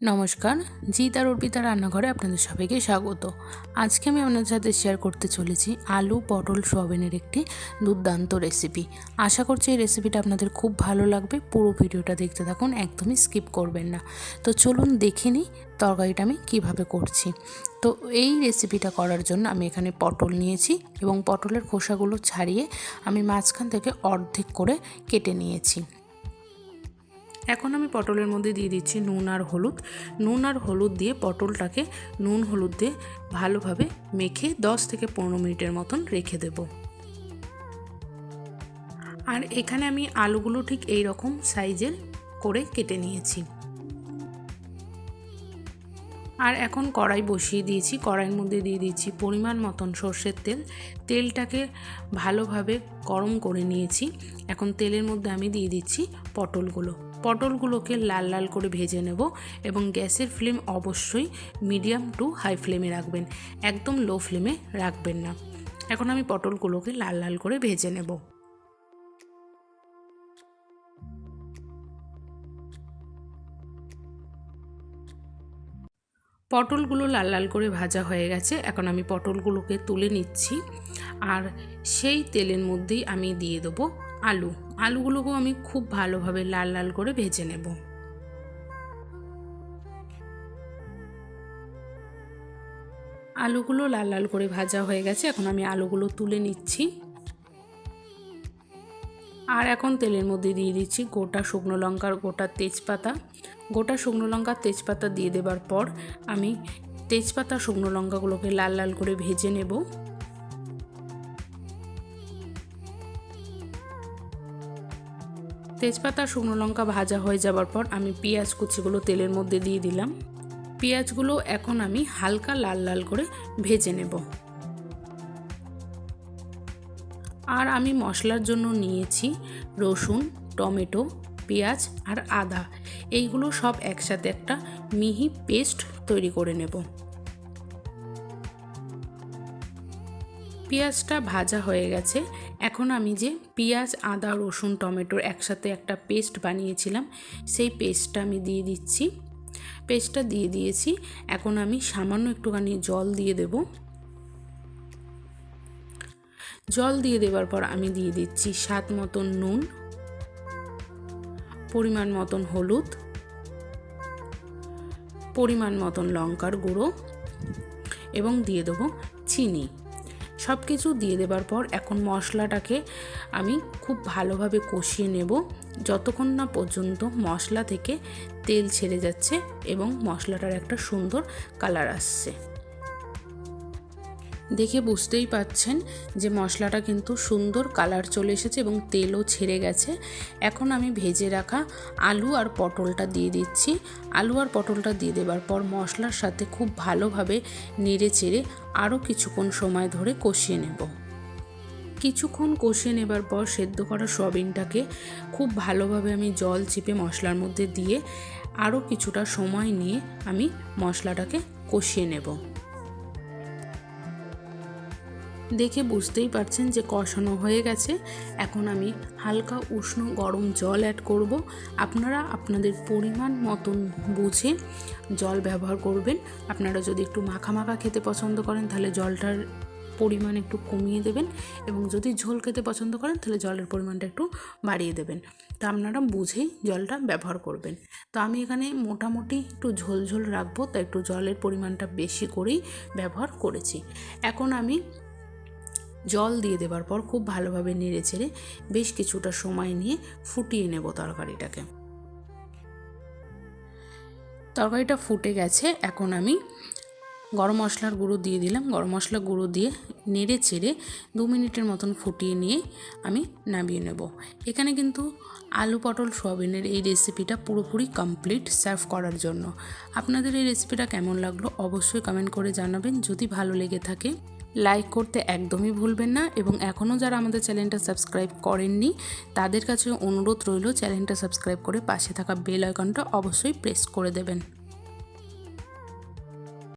নমস্কার, জিৎ আর অর্পিতা রান্নাঘরে আপনাদের সবাইকে স্বাগত। আজকে আমি আপনাদের সাথে শেয়ার করতে চলেছি আলু পটল সোয়াবিনের একটি দুর্দান্ত রেসিপি। আশা করছি এই রেসিপিটা আপনাদের খুব ভালো লাগবে। পুরো ভিডিওটা দেখতে থাকুন, একদমই স্কিপ করবেন না। তো চলুন দেখে নিই তরকারিটা আমি কিভাবে করছি। তো এই রেসিপিটা করার জন্য আমি এখানে পটল নিয়েছি এবং পটলের খোসাগুলো ছাড়িয়ে আমি মাঝখান থেকে অর্ধেক করে কেটে নিয়েছি। এখন আমি পটলের মধ্যে দিয়ে দিচ্ছি নুন আর হলুদ দিয়ে পটলটাকে নুন হলুদ দিয়ে ভালোভাবে মেখে 10 থেকে 15 মিনিটের মতন রেখে দেব। আর এখানে আমি আলুগুলো ঠিক এই রকম সাইজের করে কেটে নিয়েছি। আর এখন কড়াই বসিয়ে দিয়েছি, কড়াইয়ের মধ্যে দিয়ে দিচ্ছি পরিমাণ মতন সর্ষের তেল। তেলটাকে ভালোভাবে গরম করে নিয়েছি। এখন তেলের মধ্যে আমি দিয়ে দিচ্ছি পটলগুলোকে লাল লাল করে ভেজে নেব এবং গ্যাসের ফ্লেম অবশ্যই মিডিয়াম টু হাই ফ্লেমে রাখবেন, একদম লো ফ্লেমে রাখবেন না। এখন আমি পটলগুলোকে লাল লাল করে ভেজে নেব। পটলগুলো লাল লাল করে ভাজা হয়ে গেছে। এখন আমি পটলগুলোকে তুলে নিচ্ছি আর সেই তেলের মধ্যেই আমি দিয়ে দেবো আলুগুলোকেও আমি খুব ভালোভাবে লাল লাল করে ভেজে নেব। আলুগুলো লাল লাল করে ভাজা হয়ে গেছে। এখন আমি আলুগুলো তুলে নিচ্ছি আর এখন তেলের মধ্যে দিয়ে দিচ্ছি গোটা শুকনো লঙ্কার গোটা শুকনো লঙ্কার তেজপাতা দিয়ে দেবার পর আমি তেজপাতা শুকনো লঙ্কাগুলোকে লাল লাল করে ভেজে নেব। তেজপাতা শুকনো লঙ্কা ভাজা হয়ে যাবার পর আমি পেঁয়াজ কুচিগুলো তেলের মধ্যে দিয়ে দিলাম। পেঁয়াজগুলো এখন আমি হালকা লাল লাল করে ভেজে নেব। আর আমি মশলার জন্য নিয়েছি রসুন, টমেটো, পেঁয়াজ আর আদা। এইগুলো সব একসাথে একটা মিহি পেস্ট তৈরি করে নেব। পেঁয়াজটা ভাজা হয়ে গেছে। এখন আমি যে পেঁয়াজ, আদা, রসুন, টমেটোর একসাথে একটা পেস্ট বানিয়েছিলাম সেই পেস্টটা আমি দিয়ে দিচ্ছি। পেস্টটা দিয়ে দিয়েছি। এখন আমি সামান্য একটুখানি জল দিয়ে দেব। জল দিয়ে দেওয়ার পর আমি দিয়ে দিচ্ছি স্বাদ মতন নুন, পরিমাণ মতন হলুদ, পরিমাণ মতন লঙ্কার গুঁড়ো এবং দিয়ে দেবো চিনি। সব কিছু দিয়ে দেবার পর এখন মশলাটাকে আমি খুব ভালোভাবে কষিয়ে নেব যতক্ষণ না পর্যন্ত মশলা থেকে তেল ছেড়ে যাচ্ছে এবং মশলাটার একটা সুন্দর কালার আসছে। দেখে বুঝতেই পাচ্ছেন যে মশলাটা কিন্তু সুন্দর কালার চলে এসেছে এবং তেলও ছেড়ে গেছে। এখন আমি ভেজে রাখা আলু আর পটলটা দিয়ে দিচ্ছি। আলু আর পটলটা দিয়ে দেবার পর মশলার সাথে খুব ভালোভাবে নেড়ে চেড়ে আরও কিছুক্ষণ সময় ধরে কষিয়ে নেব। কিছুক্ষণ কষিয়ে নেবার পর সেদ্ধ করা সয়াবিনটাকে খুব ভালোভাবে আমি জল চিপে মশলার মধ্যে দিয়ে আরও কিছুটা সময় নিয়ে আমি মশলাটাকে কষিয়ে নেব। দেখে বুঝতেই পারছেন যে কষানো হয়ে গেছে। এখন আমি হালকা উষ্ণ গরম জল অ্যাড করব। আপনারা আপনাদের পরিমাণ মতন বুঝে জল ব্যবহার করবেন। আপনারা যদি একটু মাখা মাখা খেতে পছন্দ করেন তাহলে জলটার পরিমাণ একটু কমিয়ে দেবেন এবং যদি ঝোল খেতে পছন্দ করেন তাহলে জলের পরিমাণটা একটু বাড়িয়ে দেবেন। তো আপনারা বুঝেই জলটা ব্যবহার করবেন। তো আমি এখানে মোটামুটি একটু ঝোল ঝোল রাখবো, তাই একটু জলের পরিমাণটা বেশি করেই ব্যবহার করেছি। এখন আমি জল দিয়ে দেবার পর খুব ভালোভাবে নেড়ে চেড়ে বেশ কিছুটা সময় নিয়ে ফুটিয়ে নেব তরকারিটা ফুটে গেছে। এখন আমি গরম মশলার গুঁড়ো দিয়ে দিলাম। গরম মশলা গুঁড়ো দিয়ে নেড়ে চেড়ে 2 মিনিটের মতন ফুটিয়ে নিয়ে আমি নামিয়ে নেব। এখানে কিন্তু আলু পটল সোয়াবিনের এই রেসিপিটা পুরোপুরি কমপ্লিট সার্ভ করার জন্য। আপনাদের এই রেসিপিটা কেমন লাগলো অবশ্যই কমেন্ট করে জানাবেন। যদি ভালো লেগে থাকে লাইক করতে একদমই ভুলবেন না এবং এখনও যারা আমাদের চ্যানেলটা সাবস্ক্রাইব করেননি তাদের কাছে অনুরোধ রইল চ্যানেলটা সাবস্ক্রাইব করে পাশে থাকা বেল আইকনটা অবশ্যই প্রেস করে দেবেন।